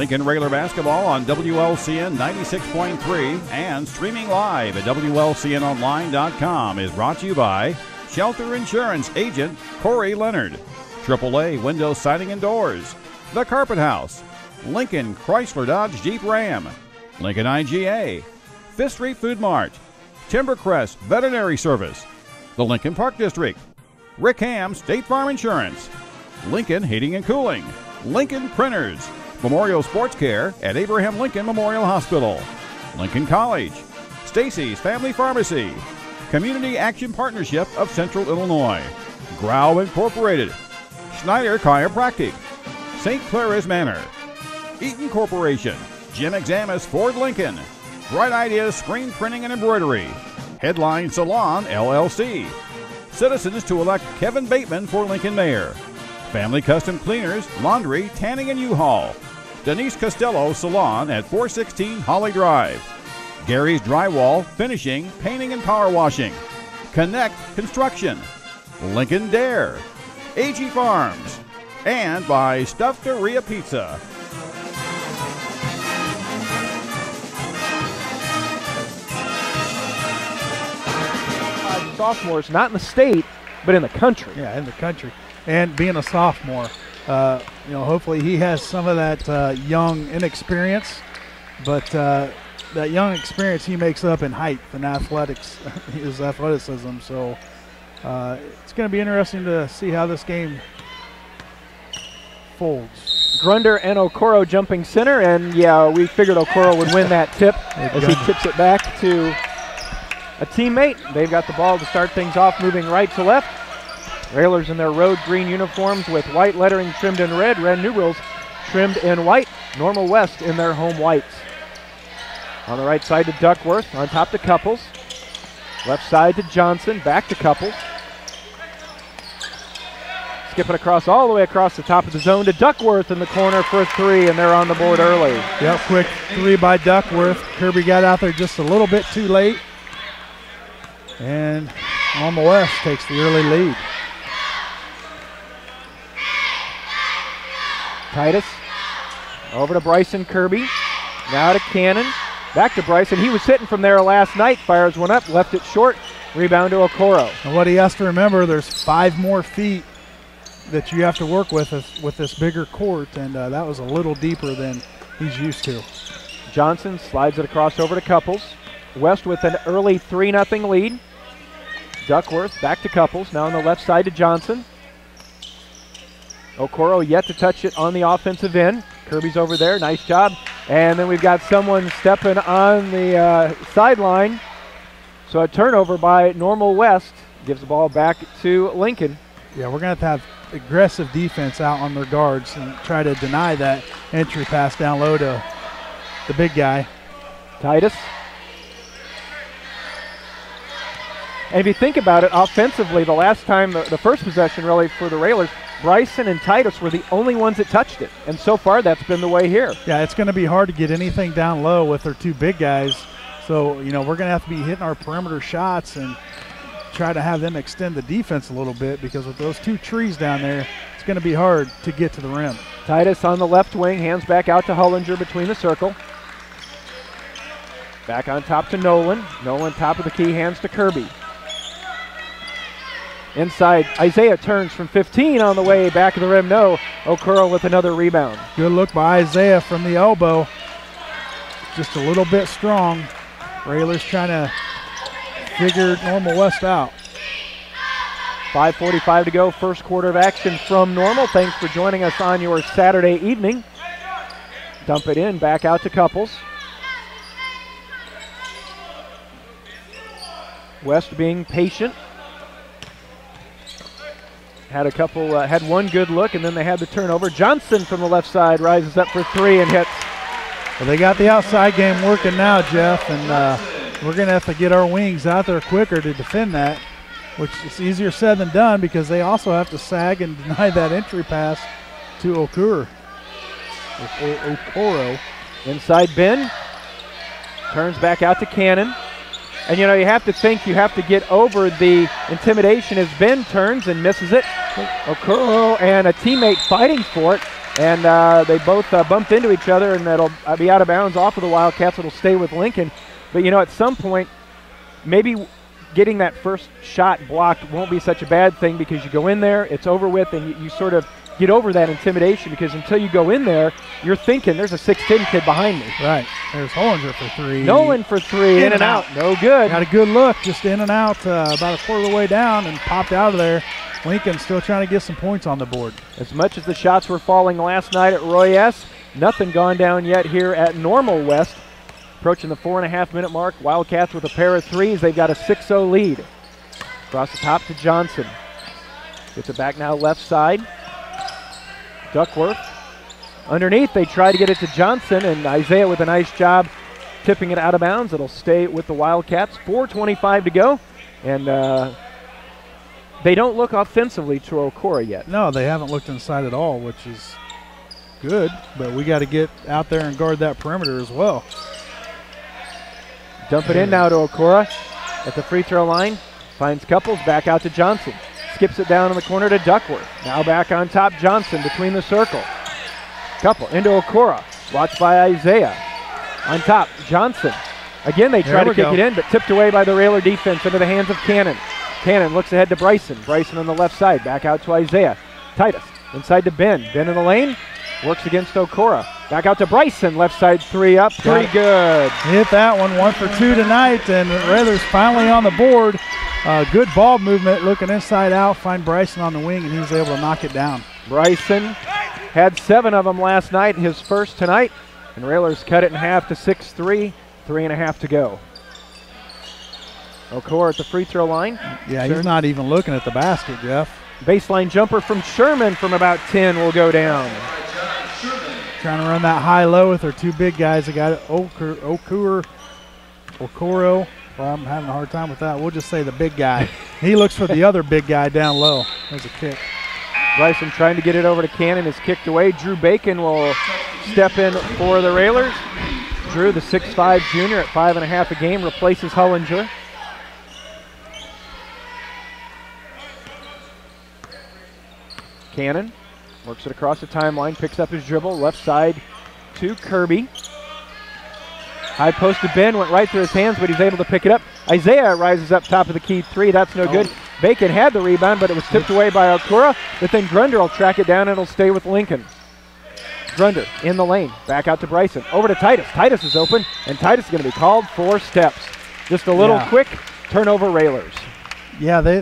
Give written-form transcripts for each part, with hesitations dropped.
Lincoln regular basketball on WLCN 96.3 and streaming live at WLCNonline.com is brought to you by Shelter Insurance Agent Corey Leonard, AAA Window Siding and Doors, The Carpet House, Lincoln Chrysler Dodge Jeep Ram, Lincoln IGA, Fifth Street Food Mart, Timbercrest Veterinary Service, the Lincoln Park District, Rick Ham State Farm Insurance, Lincoln Heating and Cooling, Lincoln Printers, Memorial Sports Care at Abraham Lincoln Memorial Hospital, Lincoln College, Stacy's Family Pharmacy, Community Action Partnership of Central Illinois, Grau Incorporated, Schneider Chiropractic, St. Clara's Manor, Eaton Corporation, Jim Examus Ford Lincoln, Bright Ideas Screen Printing and Embroidery, Headline Salon LLC, Citizens to elect Kevin Bateman for Lincoln Mayor, Family Custom Cleaners, Laundry, Tanning and U-Haul, Denise Costello Salon at 416 Holly Drive, Gary's Drywall, Finishing, Painting and Power Washing, Connect Construction, Lincoln Dare, AG Farms, and by Stuffteria Pizza. Sophomores, not in the state, but in the country. Yeah, in the country. And being a sophomore, hopefully he has some of that young inexperience, but that young experience he makes up in height and athletics, his athleticism. So it's going to be interesting to see how this game folds. Grunder and Okoro jumping center, and yeah, we figured Okoro would win that tip as he tips it back to a teammate. They've got the ball to start things off, moving right to left. Railers in their road green uniforms with white lettering trimmed in red, red numerals trimmed in white. Normal West in their home whites. On the right side to Duckworth, on top to Couples. Left side to Johnson, back to Couples. Skipping across all the way across the top of the zone to Duckworth in the corner for a three, and they're on the board early. Yep, quick three by Duckworth. Kirby got out there just a little bit too late. And Normal West takes the early lead. Titus over to Bryson Kirby. Now to Cannon. Back to Bryson. He was hitting from there last night. Fires one up, left it short. Rebound to Okoro. And what he has to remember, there's 5 more feet that you have to work with this bigger court, and that was a little deeper than he's used to. Johnson slides it across over to Couples. West with an early 3-0 lead. Duckworth back to Couples. Now on the left side to Johnson. Okoro yet to touch it on the offensive end. Kirby's over there. Nice job. And then we've got someone stepping on the sideline. So a turnover by Normal West gives the ball back to Lincoln. Yeah, we're going to have aggressive defense out on their guards and try to deny that entry pass down low to the big guy. Titus. And if you think about it, offensively, the last time, the first possession really for the Railers, Bryson and Titus were the only ones that touched it. And so far, that's been the way here. Yeah, it's going to be hard to get anything down low with their 2 big guys. So, we're going to have to be hitting our perimeter shots and try to have them extend the defense a little bit, because with those 2 trees down there, it's going to be hard to get to the rim. Titus on the left wing, hands back out to Hullinger between the circle. Back on top to Nolan. Nolan top of the key, hands to Kirby. Inside, Isaiah turns from 15 on the way, back of the rim, no. Okoro with another rebound. Good look by Isaiah from the elbow. Just a little bit strong. Railers trying to figure Normal West out. 5:45 to go, first quarter of action from Normal. Thanks for joining us on your Saturday evening. Dump it in, back out to Couples. West being patient. Had one good look, and then they had the turnover. Johnson from the left side rises up for 3 and hits. Well, they got the outside game working now, Jeff, and we're going to have to get our wings out there quicker to defend that, which is easier said than done, because they also have to sag and deny that entry pass to Okoro. Inside Ben. Turns back out to Cannon. And, you have to think you have to get over the intimidation as Ben turns and misses it. Okoro and a teammate fighting for it. And they both bumped into each other, and that'll be out of bounds off of the Wildcats. It'll stay with Lincoln. But, you know, at some point, maybe getting that first shot blocked won't be such a bad thing because you go in there, it's over with, and you sort of get over that intimidation because until you go in there, you're thinking there's a 6'10" kid behind me. Right. There's Hollinger for three. Nolan for three, in and out. No good. Got a good look, just in and out, about a quarter of the way down and popped out of there. Lincoln still trying to get some points on the board. As much as the shots were falling last night at Roy S., nothing gone down yet here at Normal West. Approaching the 4.5-minute mark, Wildcats with a pair of threes. They've got a 6-0 lead. Across the top to Johnson. Gets it back now left side. Duckworth. Underneath, they try to get it to Johnson, and Isaiah with a nice job tipping it out of bounds. It'll stay with the Wildcats. 4:25 to go, and they don't look offensively to Okora yet. No, they haven't looked inside at all, which is good, but we got to get out there and guard that perimeter as well. Dump it in now to Okora at the free throw line. Finds Couples, back out to Johnson. Skips it down in the corner to Duckworth. Now back on top, Johnson between the circle. Couple into Okora. Watched by Isaiah. On top, Johnson. Again, they try to kick it in, but tipped away by the Railer defense into the hands of Cannon. Cannon looks ahead to Bryson. Bryson on the left side. Back out to Isaiah. Titus inside to Ben. Ben in the lane. Works against Okora. Back out to Bryson. Left side three up. Pretty good. Hit that one. 1 for 2 tonight, and Railers finally on the board. Good ball movement. Looking inside out. Find Bryson on the wing, and he was able to knock it down. Bryson had 7 of them last night. His first tonight. And Railers cut it in half to 6-3. 3.5 to go. Okora at the free throw line. Yeah, he's not even looking at the basket, Jeff. Baseline jumper from Sherman from about 10 will go down. Trying to run that high-low with their two big guys. They got Okoro. Well, I'm having a hard time with that. We'll just say the big guy. He looks for the other big guy down low. There's a kick. Bryson trying to get it over to Cannon is kicked away. Drew Bacon will step in for the Railers. Drew, the 6'5 junior at 5.5 a game, replaces Hollinger. Cannon works it across the timeline, picks up his dribble, left side to Kirby. High post to Ben, went right through his hands, but he's able to pick it up. Isaiah rises up top of the key three, that's no good. Bacon had the rebound, but it was tipped away by Okora, but then Grunder will track it down and it'll stay with Lincoln. Grunder in the lane, back out to Bryson, over to Titus. Titus is open, and Titus is going to be called for steps. Just a little quick turnover, Railers. Yeah, they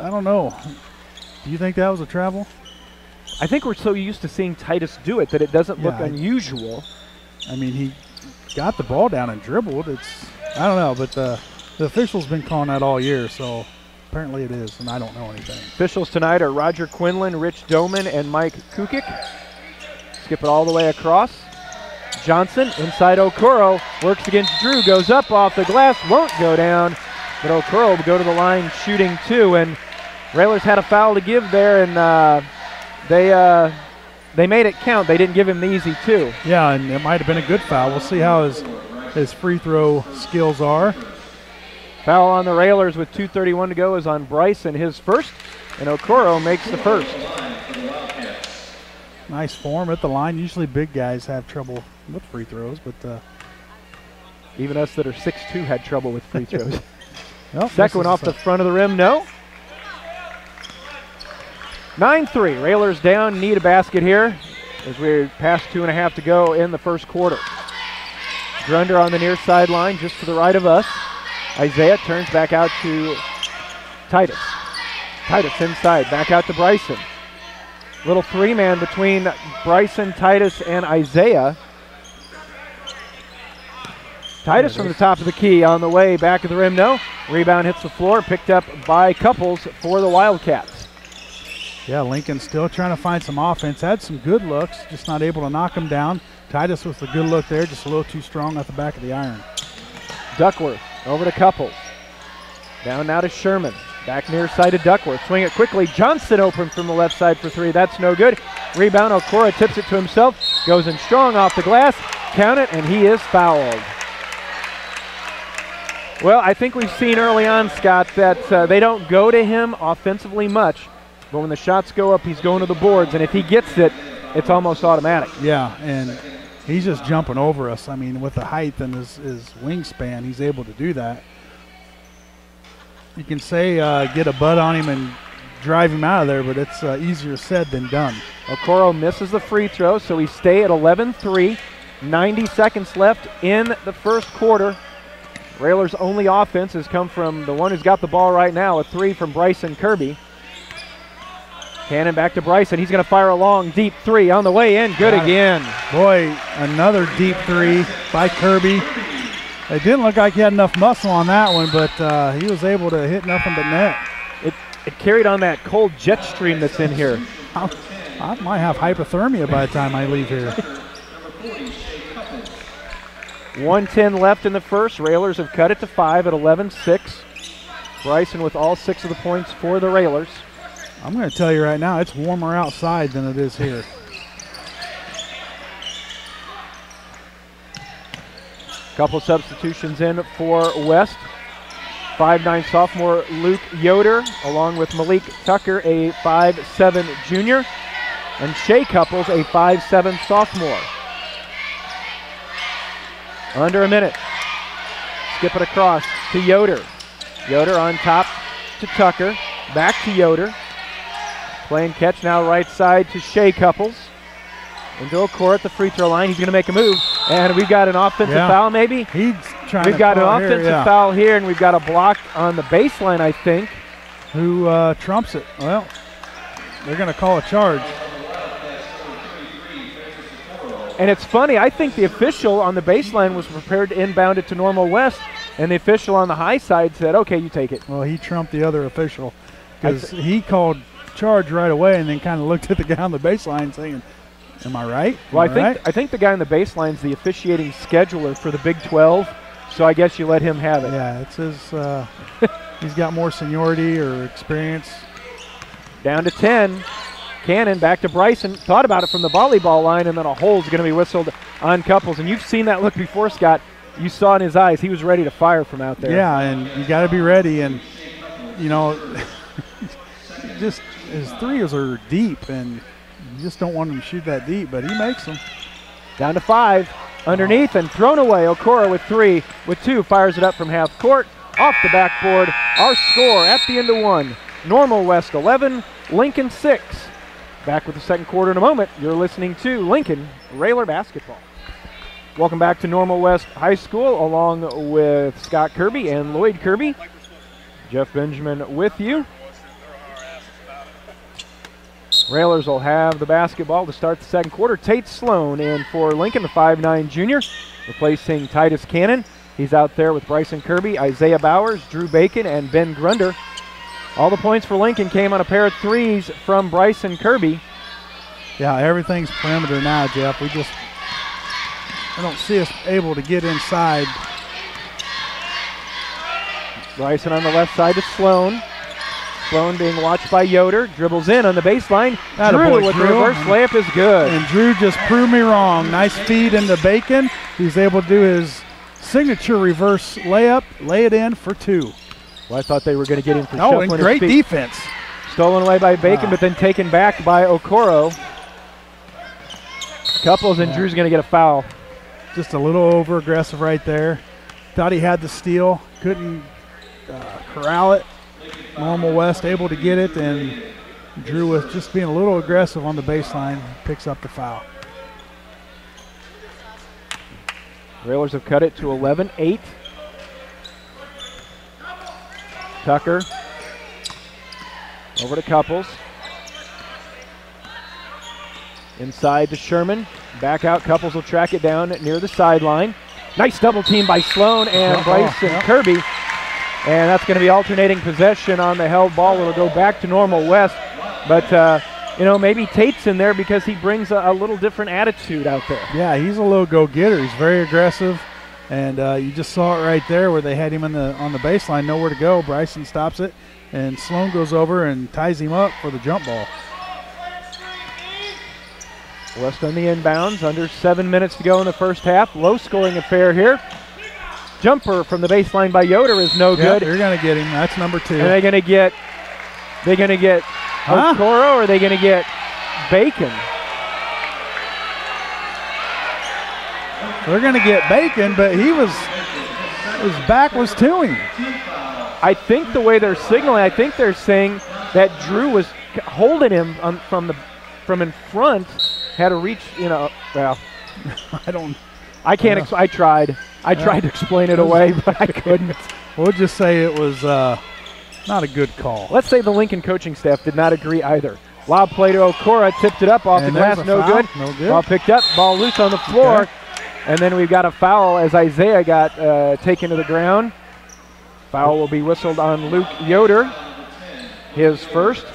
I don't know. Do you think that was a travel? I think we're so used to seeing Titus do it that it doesn't look unusual. I mean, he got the ball down and dribbled. I don't know, but the official's been calling that all year, so apparently it is, and I don't know anything. Officials tonight are Roger Quinlan, Rich Doman, and Mike Kukic. Skip it all the way across. Johnson inside Okoro, works against Drew, goes up off the glass, won't go down, but Okoro will go to the line shooting two, and Railers had a foul to give there, and they made it count. They didn't give him the easy two. Yeah, and it might have been a good foul. We'll see how his free throw skills are. Foul on the Railers with 2:31 to go is on Bryson, his first, and Okoro makes the first. Nice form at the line. Usually big guys have trouble with free throws, but even us that are 6'2" had trouble with free throws. Well, second one off the front of the rim, no. 9-3, Railers down, need a basket here as we're past 2.5 to go in the first quarter. Grunder on the near sideline, just to the right of us. Isaiah turns back out to Titus. Titus inside, back out to Bryson. Little three-man between Bryson, Titus, and Isaiah. Titus from the top of the key on the way, back of the rim, no. Rebound hits the floor, picked up by Couples for the Wildcats. Yeah, Lincoln still trying to find some offense. Had some good looks, just not able to knock them down. Titus with a good look there, just a little too strong at the back of the iron. Duckworth over to Couples. Down now to Sherman. Back near side to Duckworth. Swing it quickly. Johnson open from the left side for three. That's no good. Rebound. Okora tips it to himself. Goes in strong off the glass. Count it, and he is fouled. Well, I think we've seen early on, Scott, that they don't go to him offensively much. But when the shots go up, he's going to the boards. And if he gets it, it's almost automatic. Yeah, and he's just jumping over us. I mean, with the height and his wingspan, he's able to do that. You can say get a butt on him and drive him out of there, but it's easier said than done. Okoro misses the free throw, so we stay at 11-3. 90 seconds left in the first quarter. Railers' only offense has come from the one who's got the ball right now, a three from Bryson Kirby. Cannon back to Bryson. He's going to fire a long, deep three on the way in. Good again. Boy, another deep three by Kirby. It didn't look like he had enough muscle on that one, but he was able to hit nothing but net. It carried on that cold jet stream that's in here. I might have hypothermia by the time I leave here. 1:10 left in the first. Railers have cut it to 5 at 11-6. Bryson with all 6 of the points for the Railers. I'm going to tell you right now, it's warmer outside than it is here. Couple substitutions in for West. 5'9" sophomore Luke Yoder, along with Malik Tucker, a 5'7" junior, and Shea Couples, a 5'7" sophomore. Under a minute. Skip it across to Yoder. Yoder on top to Tucker. Back to Yoder. Playing catch now right side to Shea Couples. Into Okoro at the free throw line. He's going to make a move. And we've got an offensive foul maybe. He's trying We've to got an foul offensive here, foul here, and we've got a block on the baseline, I think. Who trumps it? Well, they're going to call a charge. And it's funny, I think the official on the baseline was prepared to inbound it to Normal West, and the official on the high side said, okay, you take it. Well, he trumped the other official because he called charge right away and then kind of looked at the guy on the baseline saying, am I right? Well, I think the guy on the baseline is the officiating scheduler for the Big 12, so I guess you let him have it. Yeah, it's his, he's got more seniority or experience. Down to 10. Cannon back to Bryson. Thought about it from the volleyball line, and then a hole's going to be whistled on Couples. And you've seen that look before, Scott. You saw in his eyes he was ready to fire from out there. Yeah, and you got to be ready. And, you know, just his threes are deep, and you just don't want him to shoot that deep, but he makes them. Down to 5. Underneath and thrown away. Okoro with 3. With 2, fires it up from half court. Off the backboard. Our score at the end of 1. Normal West 11, Lincoln 6. Back with the second quarter in a moment. You're listening to Lincoln Railer Basketball. Welcome back to Normal West High School, along with Scott Kirby and Lloyd Kirby. Jeff Benjamin with you. Railers will have the basketball to start the second quarter. Tate Sloan in for Lincoln, the 5'9" junior, replacing Titus Cannon. He's out there with Bryson Kirby, Isaiah Bowers, Drew Bacon, and Ben Grunder. All the points for Lincoln came on a pair of threes from Bryson Kirby. Yeah, everything's perimeter now, Jeff. I don't see us able to get inside. Bryson on the left side to Sloan. Sloan being watched by Yoder. Dribbles in on the baseline. Drew with the reverse layup is good. And Drew just proved me wrong. Nice feed into Bacon. He's able to do his signature reverse layup, lay it in for 2. Well, I thought they were going to get him for shuffling and great his feet. defense. Stolen away by Bacon, but then taken back by Okoro. Couples, and Drew's going to get a foul. Just a little over-aggressive right there. Thought he had the steal. Couldn't corral it. Normal West able to get it, and Drew was just being a little aggressive on the baseline. Picks up the foul. Railers have cut it to 11-8. Tucker over to Couples. Inside to Sherman. Back out. Couples will track it down near the sideline. Nice double team by Sloan and Bryson Kirby. And that's going to be alternating possession on the held ball. It'll go back to Normal West. But, you know, maybe Tate's in there because he brings a little different attitude out there. Yeah, he's a little go-getter. He's very aggressive. And you just saw it right there where they had him on the baseline, nowhere to go. Bryson stops it, and Sloan goes over and ties him up for the jump ball. West on the inbounds, under 7 minutes to go in the first half. Low-scoring affair here. Jumper from the baseline by Yoder is no good. They're going to get him. That's number 2. And they're going to get Okoro, or are they going to get Bacon? They're going to get Bacon, but his back was to him. I think the way they're signaling, I think they're saying that Drew was holding him from in front, had to reach, well. I can't. I tried to explain it away, but I couldn't. We'll just say it was not a good call. Let's say the Lincoln coaching staff did not agree either. Lob play to Okora, tipped it up off the glass, no good. No good. Ball picked up, ball loose on the floor. Okay. And then we've got a foul as Isaiah got taken to the ground. Foul will be whistled on Luke Yoder, his first.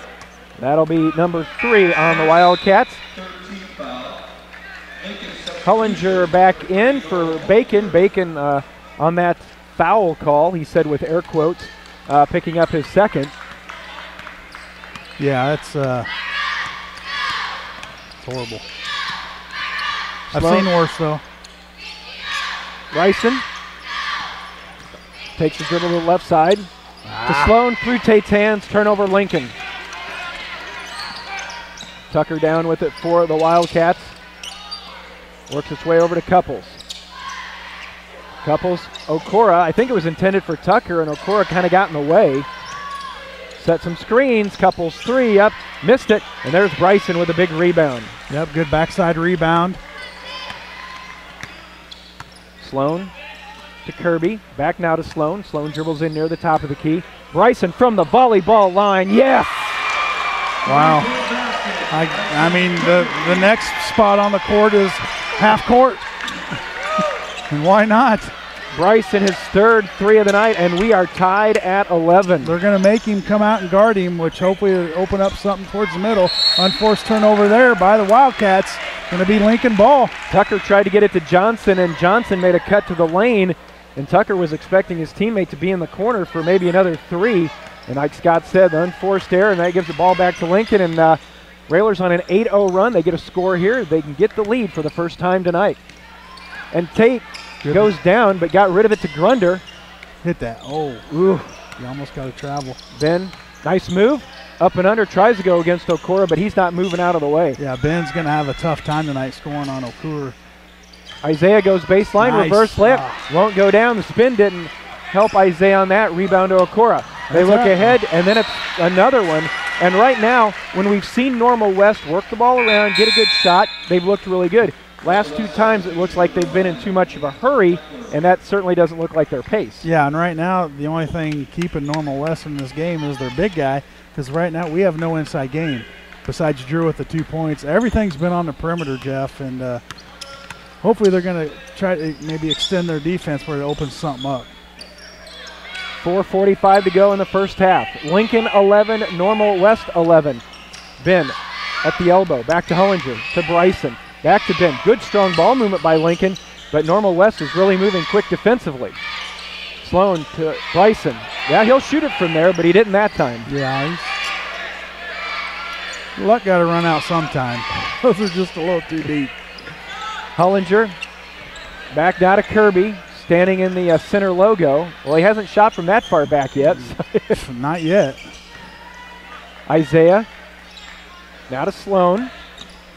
That'll be number 3 on the Wildcats. Hullinger back in for Bacon. Bacon on that foul call, he said with air quotes, picking up his second. Yeah, it's horrible. I've Sloan. seen worse, though. Bryson takes the dribble to the left side. To Sloan through Tate's hands, turnover Lincoln. Tucker down with it for the Wildcats. Works its way over to Couples. Couples, Okora, I think it was intended for Tucker, and Okora kind of got in the way. Set some screens, Couples 3 up, missed it, and there's Bryson with a big rebound. Yep, good backside rebound. Sloan to Kirby, back now to Sloan. Sloan dribbles in near the top of the key. Bryson from the volleyball line, yes! Wow. I mean, the next spot on the court is half court. And why not? Bryson, his third 3 of the night, and we are tied at 11. They're going to make him come out and guard him, which hopefully will open up something towards the middle. Unforced turnover there by the Wildcats. Going to be Lincoln ball. Tucker tried to get it to Johnson, and Johnson made a cut to the lane, and Tucker was expecting his teammate to be in the corner for maybe another 3. And like Scott said, the unforced error, and that gives the ball back to Lincoln, and Railers on an 8-0 run. They get a score here. They can get the lead for the first time tonight. And Tate goes down, but got rid of it to Grunder. Hit that. Oh, ooh. You almost got to travel. Ben, nice move. Up and under, tries to go against Okora, but he's not moving out of the way. Yeah, Ben's going to have a tough time tonight scoring on Okura. Isaiah goes baseline, nice. Reverse layup. Won't go down. The spin didn't help Isaiah on that. Rebound to Okora. They look ahead, and then it's another one. And right now, when we've seen Normal West work the ball around, get a good shot, they've looked really good. Last 2 times, it looks like they've been in too much of a hurry, and that certainly doesn't look like their pace. Yeah, and right now, the only thing keeping Normal West in this game is their big guy, because right now we have no inside game besides Drew with the 2 points. Everything's been on the perimeter, Jeff, and hopefully they're going to try to maybe extend their defense where it opens something up. 4:45 to go in the first half. Lincoln 11, Normal West 11. Ben at the elbow, back to Hullinger, to Bryson, back to Ben. Good strong ball movement by Lincoln, but Normal West is really moving quick defensively. Sloan to Bryson. Yeah, he'll shoot it from there, but he didn't that time. Yeah, luck got to run out sometime. Those are just a little too deep. Hullinger back now to Kirby, standing in the center logo. Well, he hasn't shot from that far back yet. Not yet. Isaiah now to Sloan.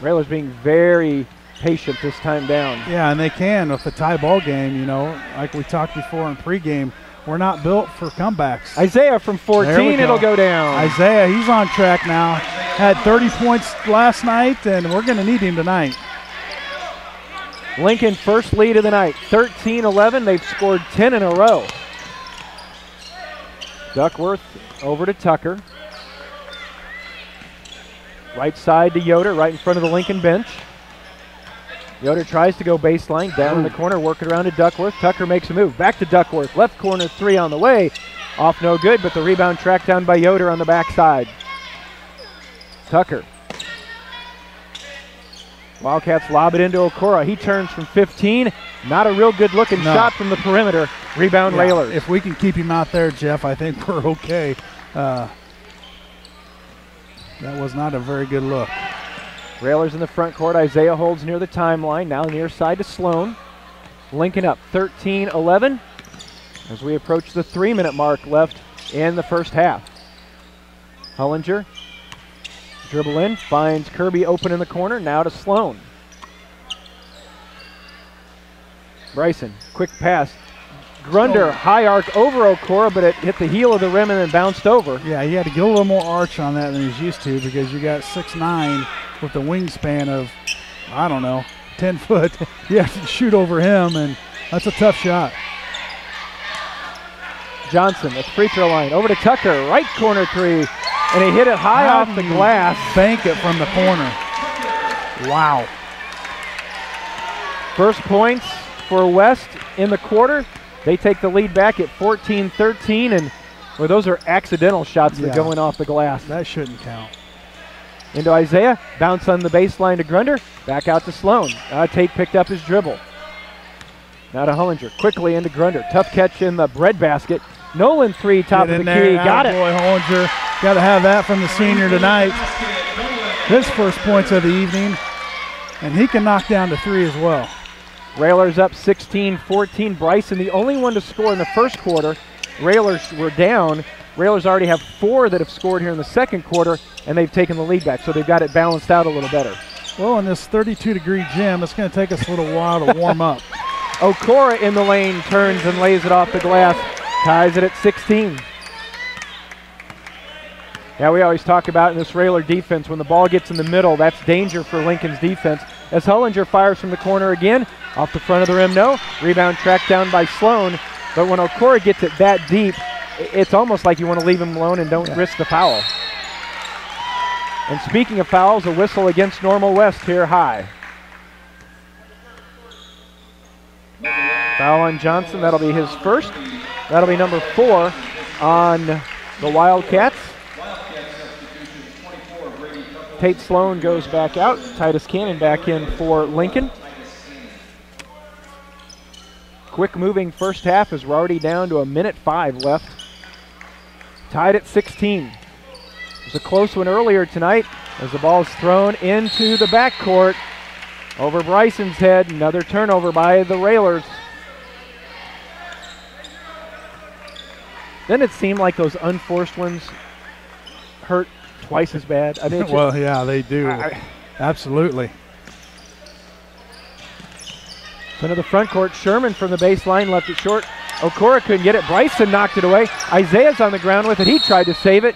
Railers being very patient this time down. Yeah, and they can with the tie ball game, you know, like we talked before in pregame. We're not built for comebacks. Isaiah from 14, it'll go down. Isaiah, he's on track now. Had 30 points last night, and we're going to need him tonight. Lincoln first lead of the night, 13-11. They've scored 10 in a row. Duckworth over to Tucker. Right side to Yoder, right in front of the Lincoln bench. Yoder tries to go baseline, down in the corner, working around to Duckworth. Tucker makes a move, back to Duckworth. Left corner 3 on the way. Off no good, but the rebound tracked down by Yoder on the backside. Tucker. Wildcats lob it into Okora. He turns from 15. Not a real good looking shot from the perimeter. Rebound Railers. If we can keep him out there, Jeff, I think we're okay. That was not a very good look. Railers in the front court. Isaiah holds near the timeline. Now near side to Sloan. Lincoln up 13-11 as we approach the 3-minute mark left in the first half. Hullinger. Dribble in, finds Kirby open in the corner, now to Sloan. Bryson, quick pass. Grunder, high arc over Okora, but it hit the heel of the rim and then bounced over. Yeah, he had to get a little more arch on that than he's used to because you got 6'9" with the wingspan of, I don't know, 10 foot. You have to shoot over him, and that's a tough shot. Johnson at the free throw line, over to Tucker, right corner three, and he hit it high off the glass. Bank it from the corner. Wow. First points for West in the quarter. They take the lead back at 14-13, and well, those are accidental shots that go in off the glass. That shouldn't count. Into Isaiah, bounce on the baseline to Grunder, back out to Sloan. Tate picked up his dribble. Now to Hollinger, quickly into Grunder. Tough catch in the breadbasket. Nolan three, top of the key, got it. Boy, Hollinger, got to have that from the senior tonight. His first points of the evening, and he can knock down to three as well. Railers up 16-14. Bryson, the only one to score in the first quarter. Railers were down. Railers already have 4 that have scored here in the second quarter, and they've taken the lead back, so they've got it balanced out a little better. Well, in this 32-degree gym, it's going to take us a little while to warm up. Okora in the lane, turns and lays it off the glass, ties it at 16. Yeah, we always talk about in this Railer defense, when the ball gets in the middle, that's danger for Lincoln's defense. As Hollinger fires from the corner again, off the front of the rim, no. Rebound tracked down by Sloan, but when Okora gets it that deep, it's almost like you want to leave him alone and don't risk the foul. And speaking of fouls, a whistle against Normal West here high. Foul on Johnson, that'll be his first. That'll be number 4 on the Wildcats. Tate Sloan goes back out. Titus Cannon back in for Lincoln. Quick moving first half as we're already down to 1:05 left. Tied at 16. It was a close one earlier tonight as the ball is thrown into the backcourt. Over Bryson's head, another turnover by the Railers. Then it seemed like those unforced ones hurt twice as bad. I mean, well, yeah, they do. Absolutely. So into the front court, Sherman from the baseline left it short. Okora couldn't get it. Bryson knocked it away. Isaiah's on the ground with it. He tried to save it.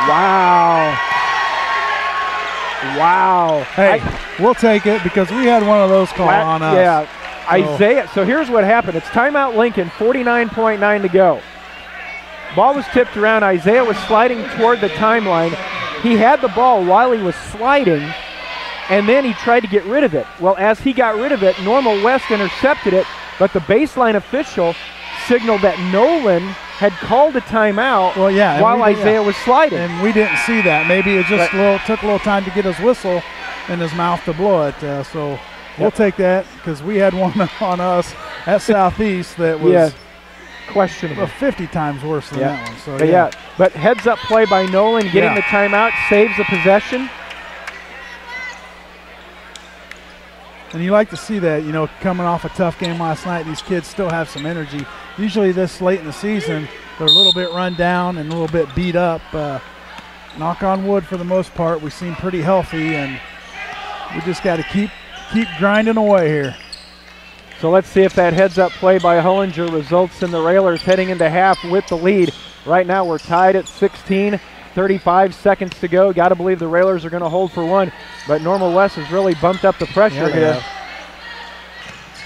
Wow. Wow. Hey, we'll take it because we had one of those called on us. Yeah. Isaiah. So here's what happened. It's timeout Lincoln, 49.9 to go. Ball was tipped around. Isaiah was sliding toward the timeline. He had the ball while he was sliding, and then he tried to get rid of it. Well, as he got rid of it, Normal West intercepted it, but the baseline official signaled that Nolan had called a timeout while Isaiah was sliding. And we didn't see that. Maybe it just took a little time to get his whistle in his mouth to blow it. So we'll take that because we had one on us at Southeast that was questionable. 50 times worse than that one. So but heads up play by Nolan, getting the timeout, saves the possession. And you like to see that, you know, coming off a tough game last night, these kids still have some energy. Usually this late in the season, they're a little bit run down and a little bit beat up. Knock on wood, for the most part, we seem pretty healthy, and we just got to keep grinding away here. So let's see if that heads-up play by Hollinger results in the Railers heading into half with the lead. Right now we're tied at 16, 35 seconds to go. Got to believe the Railers are going to hold for one, but Normal West has really bumped up the pressure here.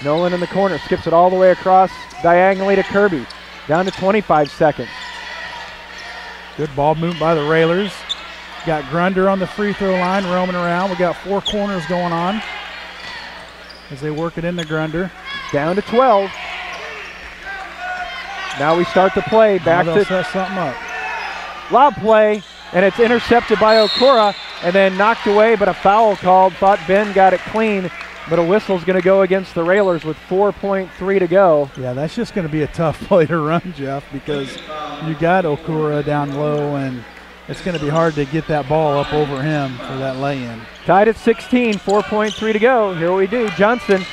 Nolan in the corner, skips it all the way across diagonally to Kirby. Down to 25 seconds. Good ball movement by the Railers. Got Grunder on the free throw line roaming around. We got 4 corners going on as they work it into Grunder. Down to 12. Now we start the play. Back to set something up. Lob play, and it's intercepted by Okora and then knocked away, but a foul called. Thought Ben got it clean, but a whistle's going to go against the Railers with 4.3 to go. Yeah, that's just going to be a tough play to run, Jeff, because you got Okora down low, and it's going to be hard to get that ball up over him for that lay-in. Tied at 16, 4.3 to go. Here we do. Johnson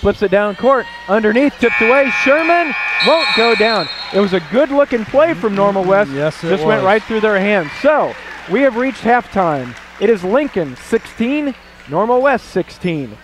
flips it down court. Underneath, tipped away. Sherman won't go down. It was a good-looking play from Normal West. Yes, it just was. went right through their hands. So we have reached halftime. It is Lincoln 16, Normal West 16.